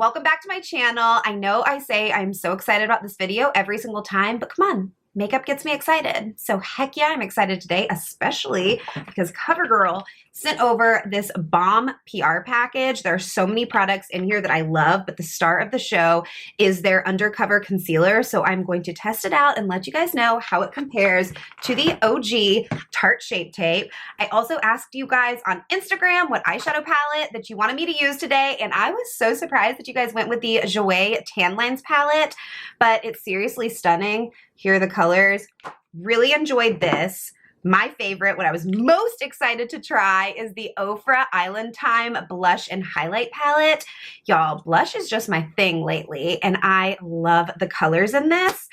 welcome back to my channel. I know I say I'm so excited about this video every single time, but come on, makeup gets me excited. So heck yeah, I'm excited today, especially because COVERGIRL sent over this bomb PR package. There are so many products in here that I love, but the star of the show is their Undercover concealer. So I'm going to test it out and let you guys know how it compares to the OG Tarte Shape Tape. I also asked you guys on Instagram what eyeshadow palette that you wanted me to use today, and I was so surprised that you guys went with the JOUER Tan Lines palette, but it's seriously stunning. Here are the colors. Really enjoyed this. My favorite, what I was most excited to try, is the OFRA Island Time Blush and Highlight Palette. Y'all, blush is just my thing lately, and I love the colors in this.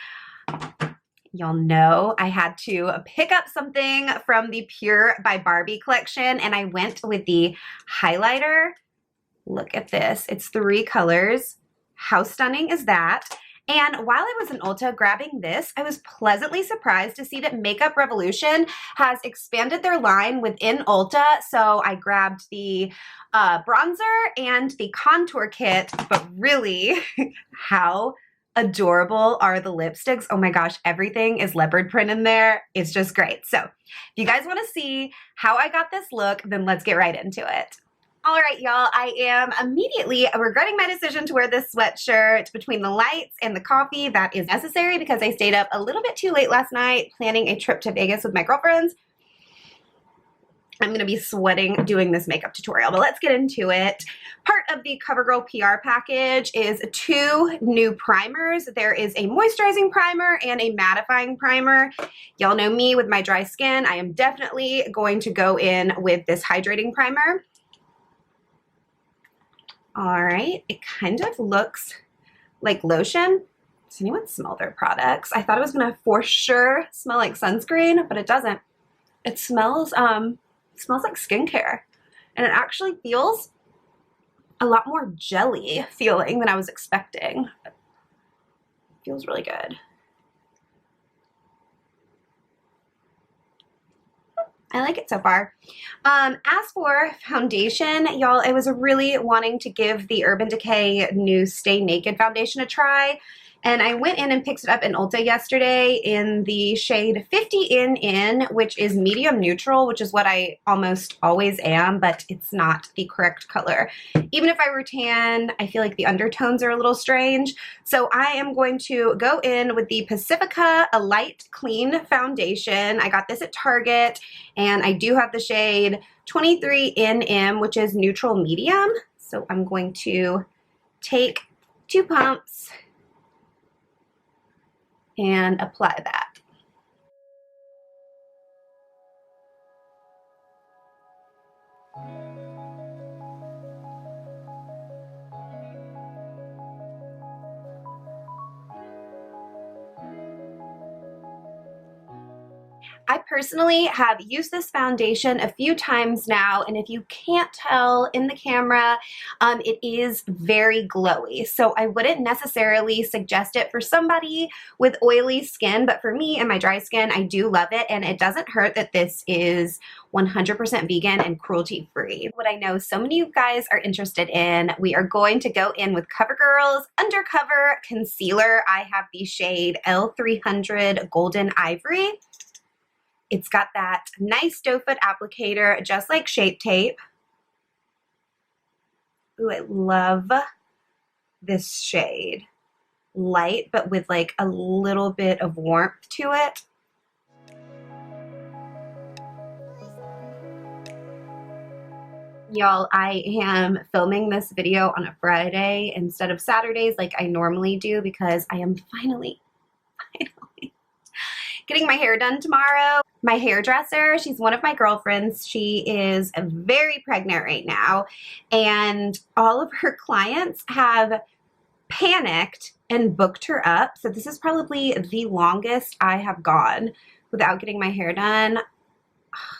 Y'all know I had to pick up something from the Pure by Barbie collection, and I went with the highlighter. Look at this. It's 3 colors. How stunning is that? And while I was in Ulta grabbing this, I was pleasantly surprised to see that Makeup Revolution has expanded their line within Ulta. So I grabbed the bronzer and the contour kit, but really, how adorable are the lipsticks? Oh my gosh, everything is leopard print in there. It's just great. So if you guys want to see how I got this look, then let's get right into it. All right, y'all, I am immediately regretting my decision to wear this sweatshirt between the lights and the coffee. That is necessary because I stayed up a little bit too late last night planning a trip to Vegas with my girlfriends. I'm going to be sweating doing this makeup tutorial, but let's get into it. Part of the COVERGIRL PR package is 2 new primers. There is a moisturizing primer and a mattifying primer. Y'all know me with my dry skin. I am definitely going to go in with this hydrating primer. All right, it kind of looks like lotion. Does anyone smell their products? I thought it was gonna for sure smell like sunscreen, but it doesn't. It smells like skincare, and it actually feels a lot more jelly feeling than I was expecting. It feels really good. I like it so far. As for foundation, y'all, I was really wanting to give the Urban Decay new Stay Naked foundation a try, and I went in and picked it up in Ulta yesterday in the shade 50 in, which is medium neutral, which is what I almost always am, but it's not the correct color. Even if I were tan, I feel like the undertones are a little strange. So I am going to go in with the Pacifica ALIGHT Clean Foundation. I got this at Target, and I do have the shade 23 in, which is neutral medium. So I'm going to take 2 pumps and apply that. I personally have used this foundation a few times now, and if you can't tell in the camera, it is very glowy. So I wouldn't necessarily suggest it for somebody with oily skin, but for me and my dry skin, I do love it, and it doesn't hurt that this is 100% vegan and cruelty-free. What I know so many of you guys are interested in, we are going to go in with COVERGIRL's Undercover Concealer. I have the shade L300 Golden Ivory. It's got that nice doe foot applicator, just like Shape Tape. Ooh, I love this shade. Light, but with like a little bit of warmth to it. Y'all, I am filming this video on a Friday instead of Saturdays like I normally do because I am finally getting my hair done tomorrow. My hairdresser, she's one of my girlfriends. She is very pregnant right now, and all of her clients have panicked and booked her up. So this is probably the longest I have gone without getting my hair done.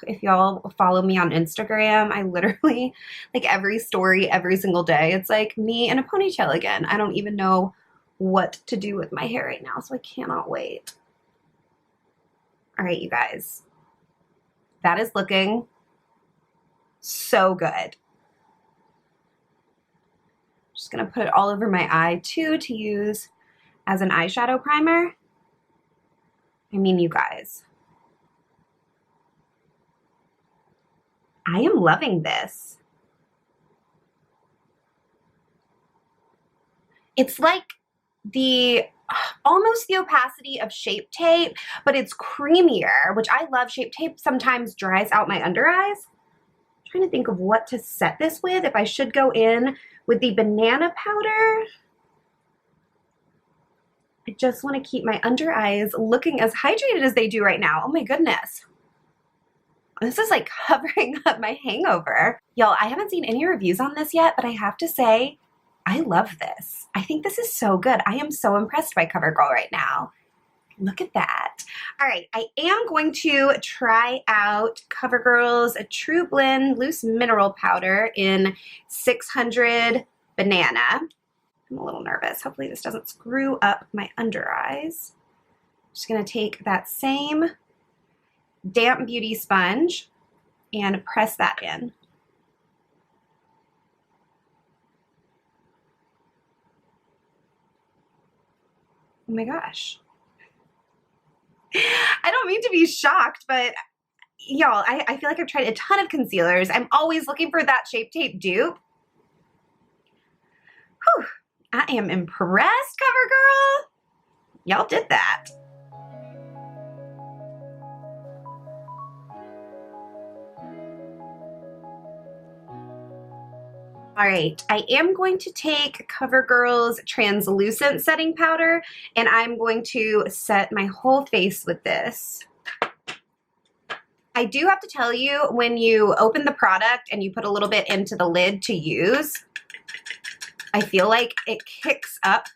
If y'all follow me on Instagram, I literally, like every story, every single day, it's like me in a ponytail again. I don't even know what to do with my hair right now, so I cannot wait. All right, you guys, that is looking so good. Just gonna put it all over my eye too to use as an eyeshadow primer. I mean, you guys, I am loving this. It's like almost the opacity of Shape Tape, but it's creamier, which I love. Shape Tape sometimes dries out my under eyes. I'm trying to think of what to set this with, if I should go in with the banana powder. I just want to keep my under eyes looking as hydrated as they do right now. Oh my goodness. This is like covering up my hangover. Y'all, I haven't seen any reviews on this yet, but I have to say, I love this. I think this is so good. I am so impressed by CoverGirl right now. Look at that. All right, I am going to try out CoverGirl's True Blend Loose Mineral Powder in 600 Banana. I'm a little nervous. Hopefully this doesn't screw up my under eyes. Just gonna take that same damp beauty sponge and press that in. Oh my gosh. I don't mean to be shocked, but y'all, I feel like I've tried a ton of concealers. I'm always looking for that Shape Tape dupe. Whew. I am impressed, CoverGirl. Y'all did that. All right, I am going to take CoverGirl's translucent setting powder, and I'm going to set my whole face with this. I do have to tell you, when you open the product and you put a little bit into the lid to use, I feel like it kicks up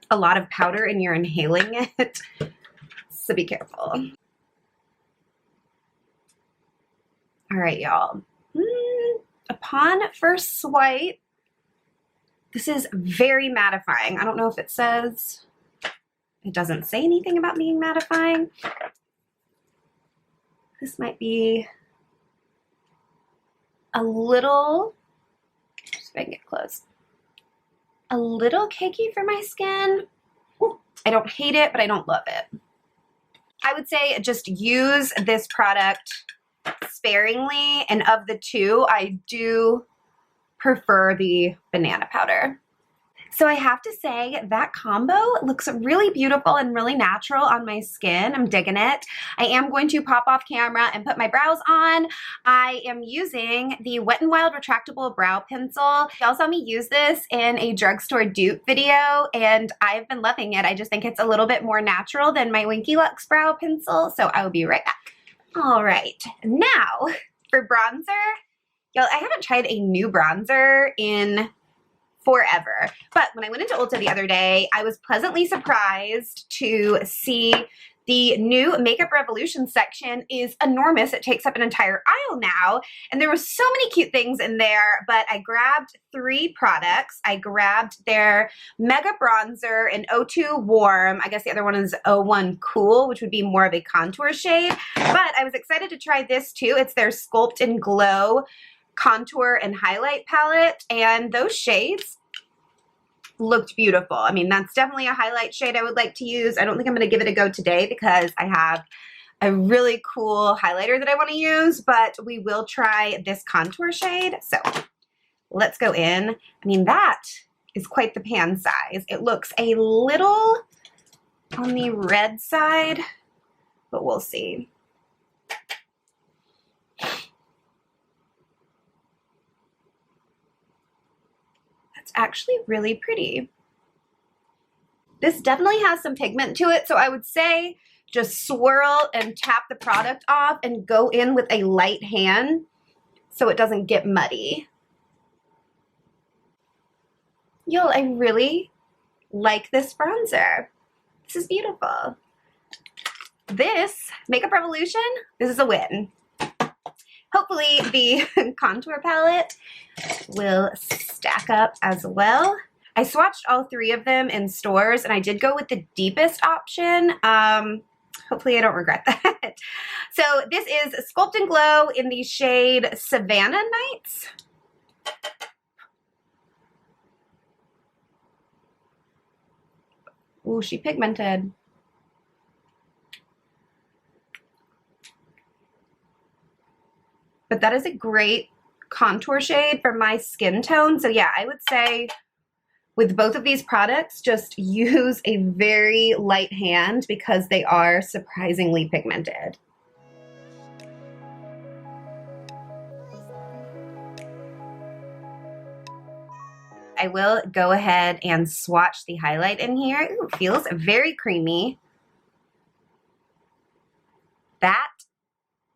a lot of powder and you're inhaling it, so be careful. All right, y'all. Upon first swipe, this is very mattifying. I don't know if it says, it doesn't say anything about being mattifying. This might be a little, see if I can get close, a little cakey for my skin. I don't hate it, but I don't love it. I would say just use this product sparingly, and of the two, I do prefer the banana powder. So I have to say that combo looks really beautiful and really natural on my skin. I'm digging it. I am going to pop off camera and put my brows on. I am using the Wet n Wild retractable brow pencil. Y'all saw me use this in a drugstore dupe video, and I've been loving it. I just think it's a little bit more natural than my Winky Lux brow pencil, so I will be right back. All right, now for bronzer. Y'all, I haven't tried a new bronzer in forever, but when I went into Ulta the other day, I was pleasantly surprised to see the new Makeup Revolution section is enormous. It takes up an entire aisle now, and there were so many cute things in there, but I grabbed 3 products. I grabbed their Mega Bronzer in 02 Warm. I guess the other one is 01 Cool, which would be more of a contour shade, but I was excited to try this too. It's their Sculpt and Glow contour and highlight palette, and those shades looked beautiful. I mean, that's definitely a highlight shade I would like to use. I don't think I'm going to give it a go today because I have a really cool highlighter that I want to use, but we will try this contour shade. So let's go in. I mean, that is quite the pan size. It looks a little on the red side, but we'll see. Actually really pretty. This definitely has some pigment to it, so I would say just swirl and tap the product off and go in with a light hand so it doesn't get muddy. Y'all, I really like this bronzer. This is beautiful. This Makeup Revolution, this is a win. Hopefully the contour palette will stack up as well. I swatched all 3 of them in stores, and I did go with the deepest option. Hopefully I don't regret that. So this is Sculpt and Glow in the shade Savannah Nights. Ooh, she pigmented. But that is a great contour shade for my skin tone. So yeah, I would say with both of these products, just use a very light hand because they are surprisingly pigmented. I will go ahead and swatch the highlight in here. Ooh, it feels very creamy. That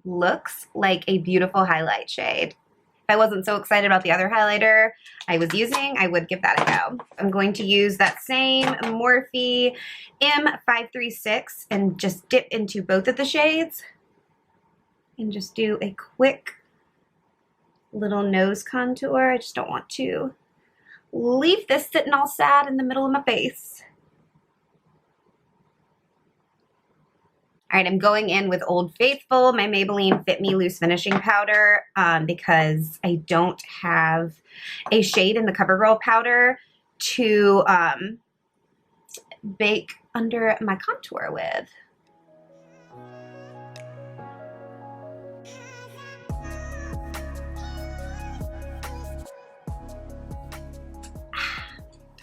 looks like a beautiful highlight shade. If I wasn't so excited about the other highlighter I was using, I would give that a go. I'm going to use that same Morphe M536 and just dip into both of the shades and just do a quick little nose contour. I just don't want to leave this sitting all sad in the middle of my face. All right, I'm going in with Old Faithful, my Maybelline Fit Me Loose Finishing Powder, because I don't have a shade in the CoverGirl powder to bake under my contour with.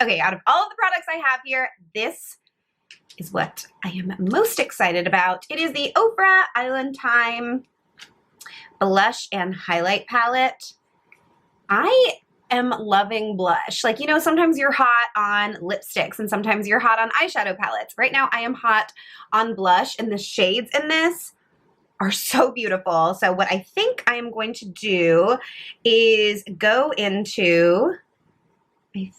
Okay, out of all of the products I have here, this is what I am most excited about. It is the OFRA Island Time Blush and Highlight Palette. I am loving blush. Like, you know, sometimes you're hot on lipsticks and sometimes you're hot on eyeshadow palettes. Right now I am hot on blush, and the shades in this are so beautiful. So what I think I am going to do is go into, I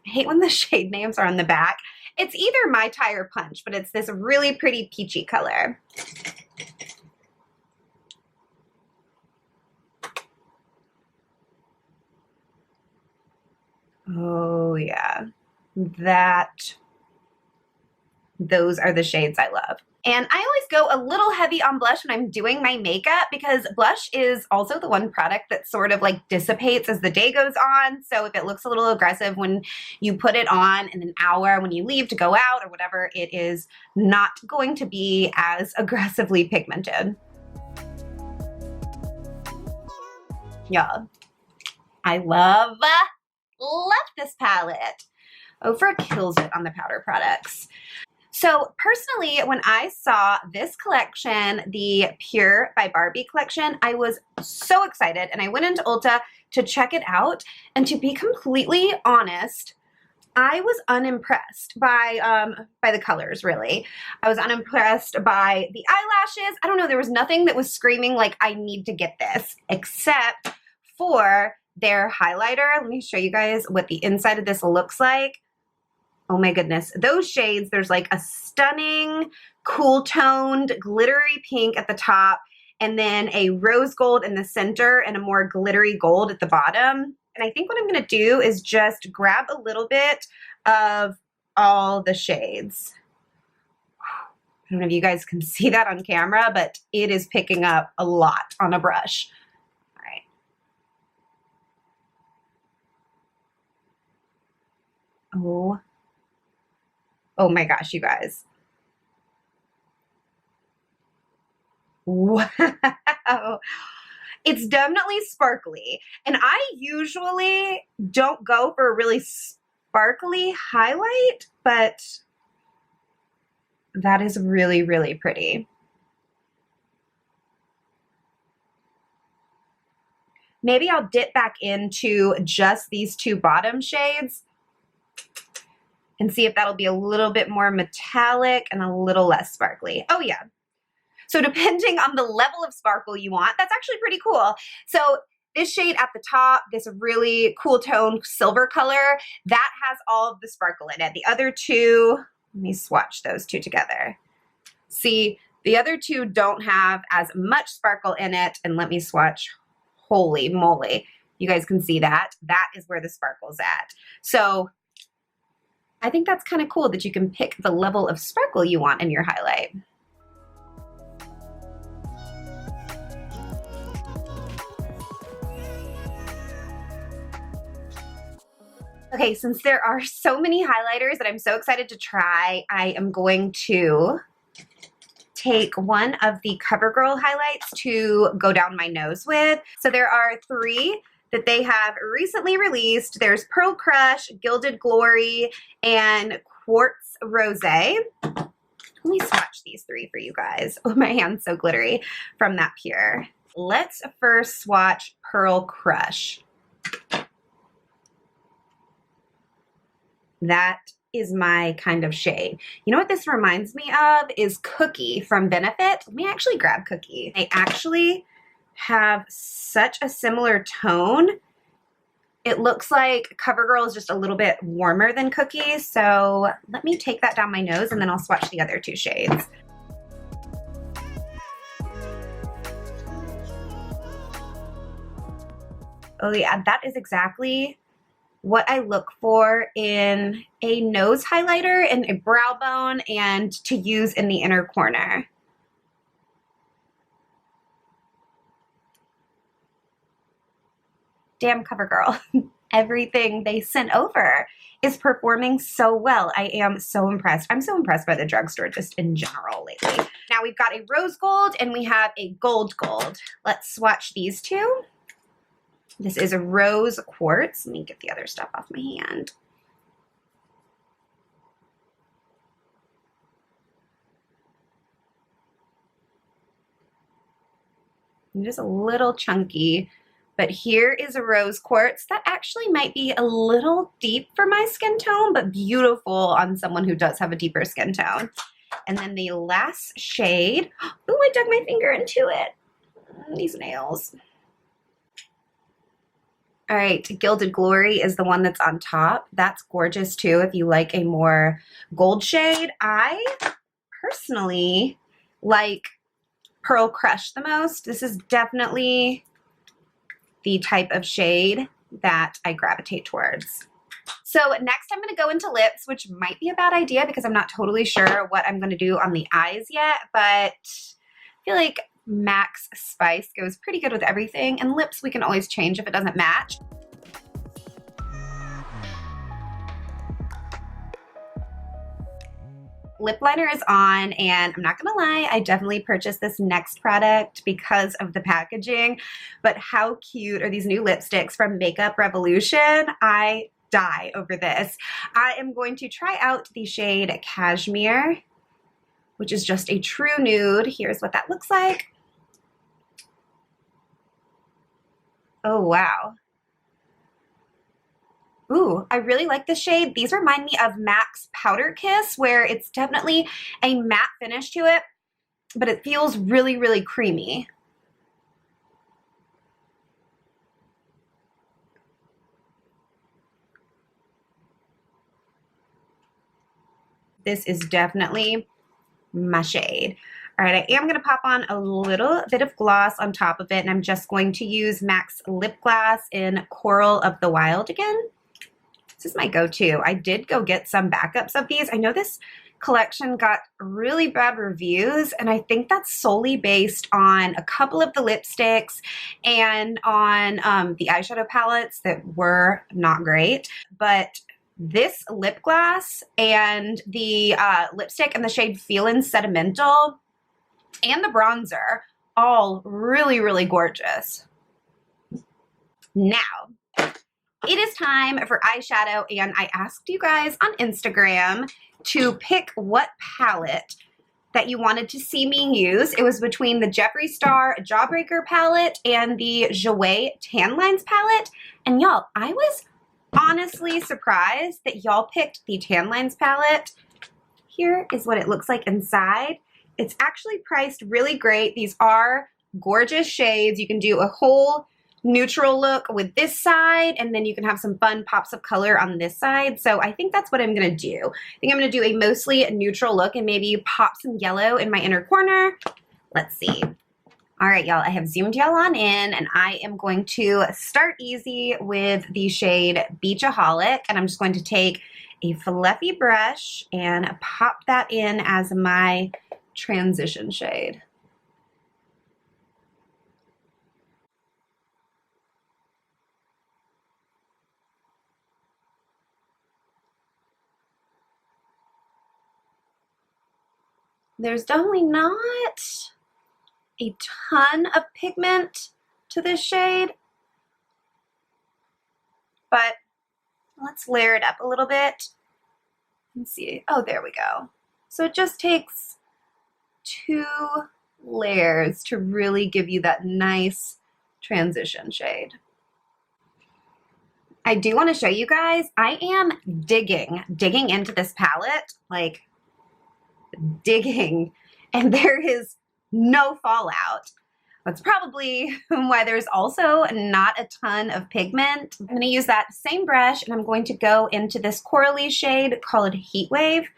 hate when the shade names are on the back. It's either My Tire Punch, but it's this really pretty peachy color. Oh yeah, those are the shades I love. And I always go a little heavy on blush when I'm doing my makeup because blush is also the one product that sort of like dissipates as the day goes on. So if it looks a little aggressive when you put it on in an hour when you leave to go out or whatever, it is not going to be as aggressively pigmented. Yeah, I love this palette. OFRA kills it on the powder products. So personally, when I saw this collection, the Pure by Barbie collection, I was so excited and I went into Ulta to check it out. And to be completely honest, I was unimpressed by the colors, really. I was unimpressed by the eyelashes. I don't know, there was nothing that was screaming like I need to get this, except for their highlighter. Let me show you guys what the inside of this looks like. Oh my goodness, those shades, there's like a stunning, cool toned, glittery pink at the top, and then a rose gold in the center and a more glittery gold at the bottom. And I think what I'm gonna do is just grab a little bit of all the shades. I don't know if you guys can see that on camera, but it is picking up a lot on a brush. All right. Oh my gosh, you guys. Wow. It's definitely sparkly. And I usually don't go for a really sparkly highlight, but that is really, really pretty. Maybe I'll dip back into just these two bottom shades and see if that'll be a little bit more metallic and a little less sparkly. Oh yeah. So depending on the level of sparkle you want, that's actually pretty cool. So this shade at the top, this really cool toned silver color, that has all of the sparkle in it. The other two, let me swatch those two together. See, the other two don't have as much sparkle in it. And let me swatch. Holy moly. You guys can see that. That is where the sparkle's at. So I think that's kind of cool that you can pick the level of sparkle you want in your highlight. Okay, since there are so many highlighters that I'm so excited to try, I am going to take one of the CoverGirl highlights to go down my nose with. So there are 3 that they have recently released. There's Pearl Crush, Gilded Glory, and Quartz Rosé. Let me swatch these 3 for you guys. Oh, my hand's so glittery from that pure. Let's first swatch Pearl Crush. That is my kind of shade. You know what this reminds me of is Cookie from Benefit. Let me actually grab Cookie. They actually have such a similar tone. It looks like CoverGirl is just a little bit warmer than Cookie, so let me take that down my nose and then I'll swatch the other 2 shades. Oh yeah, that is exactly what I look for in a nose highlighter and a brow bone and to use in the inner corner. Damn CoverGirl. Everything they sent over is performing so well. I am so impressed. I'm so impressed by the drugstore just in general lately. Now we've got a rose gold and we have a gold. Let's swatch these 2. This is a rose quartz. Let me get the other stuff off my hand. It is a little chunky, but here is a rose quartz that actually might be a little deep for my skin tone, but beautiful on someone who does have a deeper skin tone. And then the last shade, oh, I dug my finger into it. These nails. All right, Gilded Glory is the one that's on top. That's gorgeous too if you like a more gold shade. I personally like Pearl Crush the most. This is definitely the type of shade that I gravitate towards. So next I'm going to go into lips, which might be a bad idea because I'm not totally sure what I'm going to do on the eyes yet, but I feel like Max Spice goes pretty good with everything, and lips we can always change if it doesn't match. Lip liner is on, and I'm not gonna lie, I definitely purchased this next product because of the packaging, but how cute are these new lipsticks from Makeup Revolution? I die over this. I am going to try out the shade Cashmere, which is just a true nude. Here's what that looks like. Oh, wow. Ooh, I really like this shade. These remind me of MAC's Powder Kiss, where it's definitely a matte finish to it, but it feels really, really creamy. This is definitely my shade. All right, I am gonna pop on a little bit of gloss on top of it, and I'm just going to use MAC's Lip Glass in Coral of the Wild again. This is my go-to. I did go get some backups of these. I know this collection got really bad reviews, and I think that's solely based on a couple of the lipsticks and on the eyeshadow palettes that were not great. But this lip glass and the lipstick and the shade Feelin' Sentimental and the bronzer, all really, really gorgeous. Now, it is time for eyeshadow, and I asked you guys on Instagram to pick what palette that you wanted to see me use. It was between the Jeffree Star Jawbreaker palette and the JOUER Tan Lines palette, and y'all, I was honestly surprised that y'all picked the Tan Lines palette. Here is what it looks like inside. It's actually priced really great. These are gorgeous shades. You can do a whole neutral look with this side, and then you can have some fun pops of color on this side. So I think that's what I'm gonna do. I think I'm gonna do a mostly neutral look and maybe pop some yellow in my inner corner. Let's see. All right, y'all, I have zoomed y'all on in, and I am going to start easy with the shade Beachaholic, and I'm just going to take a fluffy brush and pop that in as my transition shade. There's definitely not a ton of pigment to this shade, but let's layer it up a little bit and see. Oh, there we go. So it just takes 2 layers to really give you that nice transition shade. I do want to show you guys, I am digging into this palette, like digging, and there is no fallout. That's probably why there's also not a ton of pigment. I'm going to use that same brush and I'm going to go into this corally shade called Heat Wave. I'm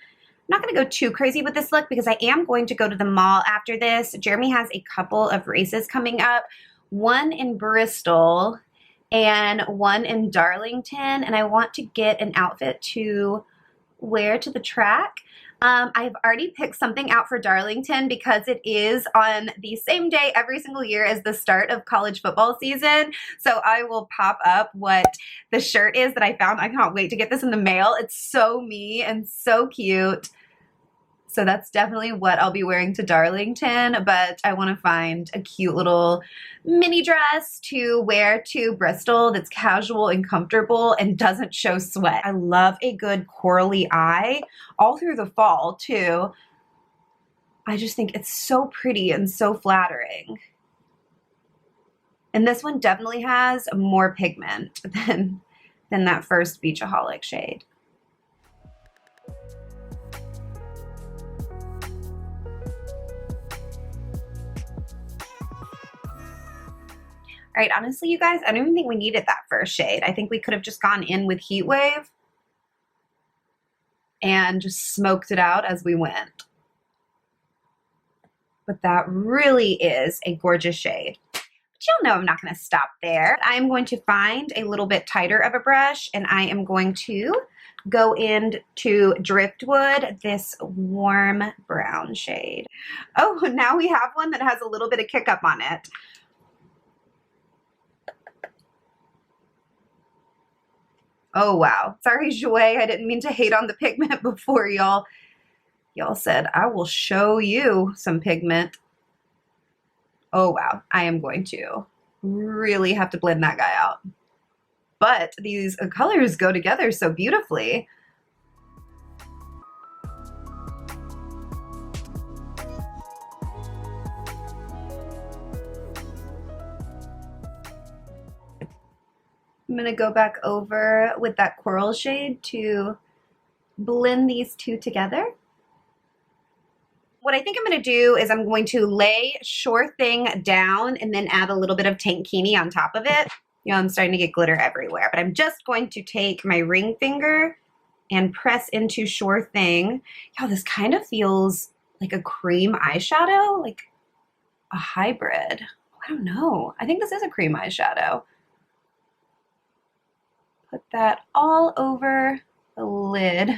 not going to go too crazy with this look because I am going to go to the mall after this. Jeremy has a couple of races coming up, one in Bristol and one in Darlington, and I want to get an outfit to wear to the track. I've already picked something out for Darlington because it is on the same day every single year as the start of college football season. So I will pop up what the shirt is that I found. I can't wait to get this in the mail. It's so me and so cute. So that's definitely what I'll be wearing to Darlington, but I want to find a cute little mini dress to wear to Bristol that's casual and comfortable and doesn't show sweat. I love a good corally eye all through the fall too. I just think it's so pretty and so flattering. And this one definitely has more pigment than that first Beachaholic shade. All right, honestly, you guys, I don't even think we needed that first shade. I think we could have just gone in with Heat Wave and just smoked it out as we went. But that really is a gorgeous shade. But y'all know I'm not going to stop there. I'm going to find a little bit tighter of a brush, and I am going to go into Driftwood, this warm brown shade. Oh, now we have one that has a little bit of kick up on it. Oh, wow. Sorry, JOUER. I didn't mean to hate on the pigment before y'all. Y'all said, I will show you some pigment. Oh, wow. I am going to really have to blend that guy out. But these colors go together so beautifully. I'm going to go back over with that coral shade to blend these two together. What I think I'm going to do is I'm going to lay Sure Thing down and then add a little bit of Tankini on top of it. You know, I'm starting to get glitter everywhere, but I'm just going to take my ring finger and press into Sure Thing. Yeah, this kind of feels like a cream eyeshadow, like a hybrid. I don't know. I think this is a cream eyeshadow. Put that all over the lid.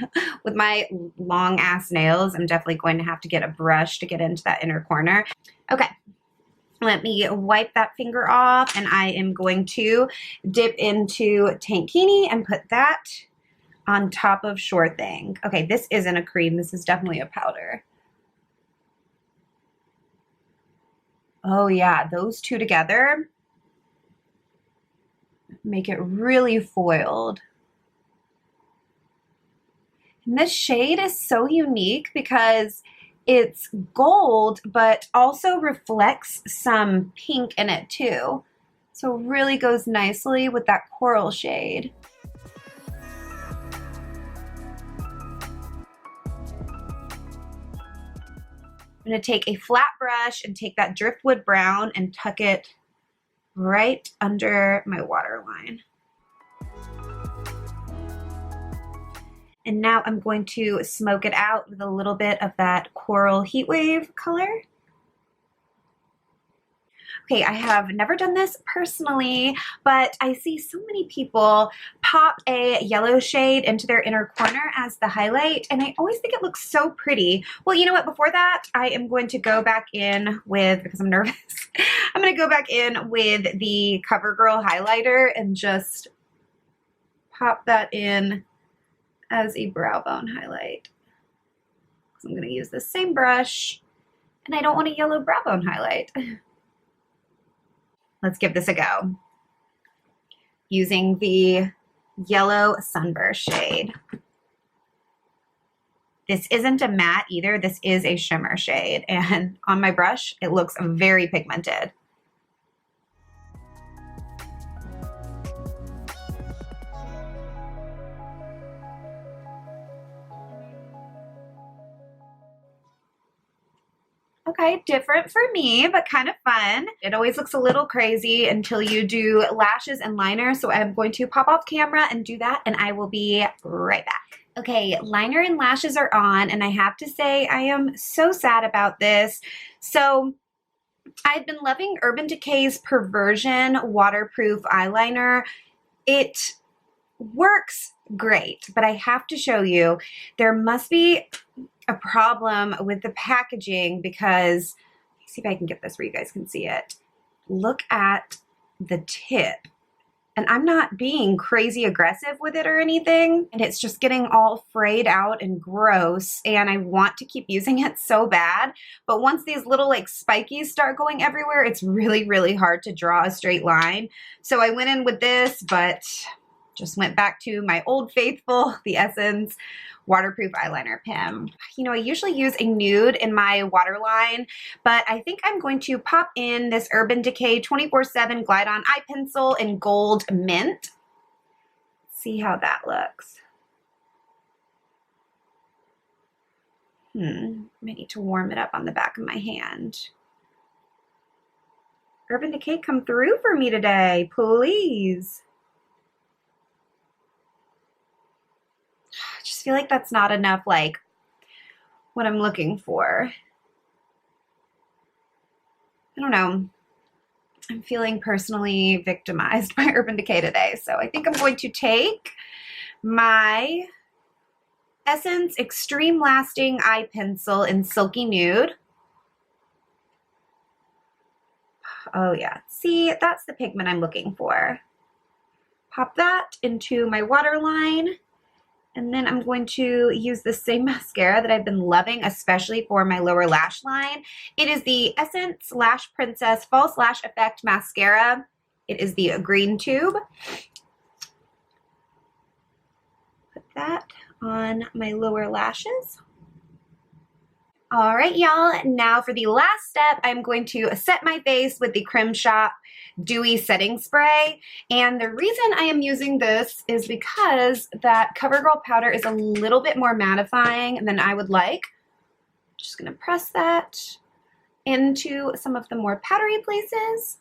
With my long ass nails, I'm definitely going to have to get a brush to get into that inner corner. Okay, let me wipe that finger off, and I am going to dip into Tankini and put that on top of Sure Thing. Okay, this isn't a cream, this is definitely a powder. Oh yeah, those two together make it really foiled. And this shade is so unique because it's gold, but also reflects some pink in it too. So it really goes nicely with that coral shade. I'm going to take a flat brush and take that Driftwood brown and tuck it right under my waterline. And now I'm going to smoke it out with a little bit of that Coral Heat Wave color. Okay, I have never done this personally, but I see so many people pop a yellow shade into their inner corner as the highlight, and I always think it looks so pretty. Well, you know what? Before that, I am going to go back in with, because I'm nervous, I'm going to go back in with the CoverGirl highlighter and just pop that in as a brow bone highlight. I'm going to use the same brush, and I don't want a yellow brow bone highlight. Let's give this a go. Using the yellow sunburst shade. This isn't a matte either. This is a shimmer shade, and on my brush, it looks very pigmented. Okay, different for me, but kind of fun. It always looks a little crazy until you do lashes and liner, so I'm going to pop off camera and do that, and I will be right back. Okay, liner and lashes are on, and I have to say I am so sad about this. So I've been loving Urban Decay's Perversion waterproof eyeliner. It works great, but I have to show you, there must be a problem with the packaging because, let me see if I can get this where you guys can see it. Look at the tip. And I'm not being crazy aggressive with it or anything, and it's just getting all frayed out and gross, and I want to keep using it so bad, but once these little like spikies start going everywhere, it's really, really hard to draw a straight line. So I went in with this, but just went back to my old faithful, the Essence waterproof eyeliner pen. You know, I usually use a nude in my waterline, but I think I'm going to pop in this Urban Decay 24/7 Glide On Eye Pencil in Gold Mint. See how that looks. I need to warm it up on the back of my hand. Urban Decay, come through for me today, please. I just feel like that's not enough, like, what I'm looking for. I don't know. I'm feeling personally victimized by Urban Decay today, so I think I'm going to take my Essence Extreme Lasting Eye Pencil in Silky Nude. Oh yeah, see, that's the pigment I'm looking for. Pop that into my waterline. And then I'm going to use the same mascara that I've been loving, especially for my lower lash line. It is the Essence Lash Princess False Lash Effect Mascara. It is the green tube. Put that on my lower lashes. All right, y'all. Now for the last step, I'm going to set my face with the Creme Shop Dewy Setting Spray. And the reason I am using this is because that CoverGirl powder is a little bit more mattifying than I would like. Just gonna press that into some of the more powdery places.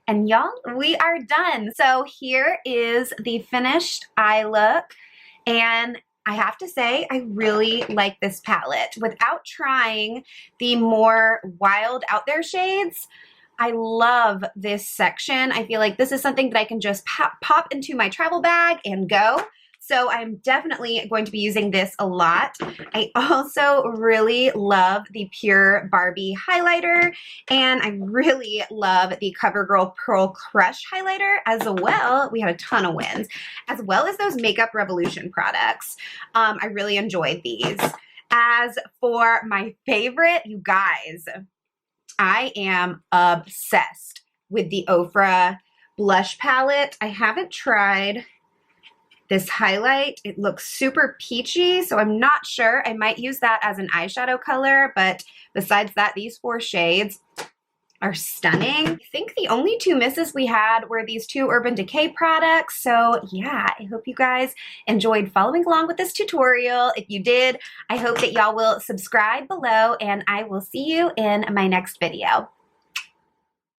And y'all, we are done. So here is the finished eye look. And I have to say, I really like this palette. Without trying the more wild out there shades, I love this section. I feel like this is something that I can just pop into my travel bag and go. So I'm definitely going to be using this a lot. I also really love the Pure Barbie highlighter, and I really love the CoverGirl Pearl Crush highlighter as well. We had a ton of wins, as well as those Makeup Revolution products. I really enjoyed these. As for my favorite, you guys, I am obsessed with the OFRA blush palette. I haven't tried this highlight. It looks super peachy, so I'm not sure. I might use that as an eyeshadow color, but besides that, these 4 shades are stunning. I think the only 2 misses we had were these 2 Urban Decay products. So yeah, I hope you guys enjoyed following along with this tutorial. If you did, I hope that y'all will subscribe below, and I will see you in my next video.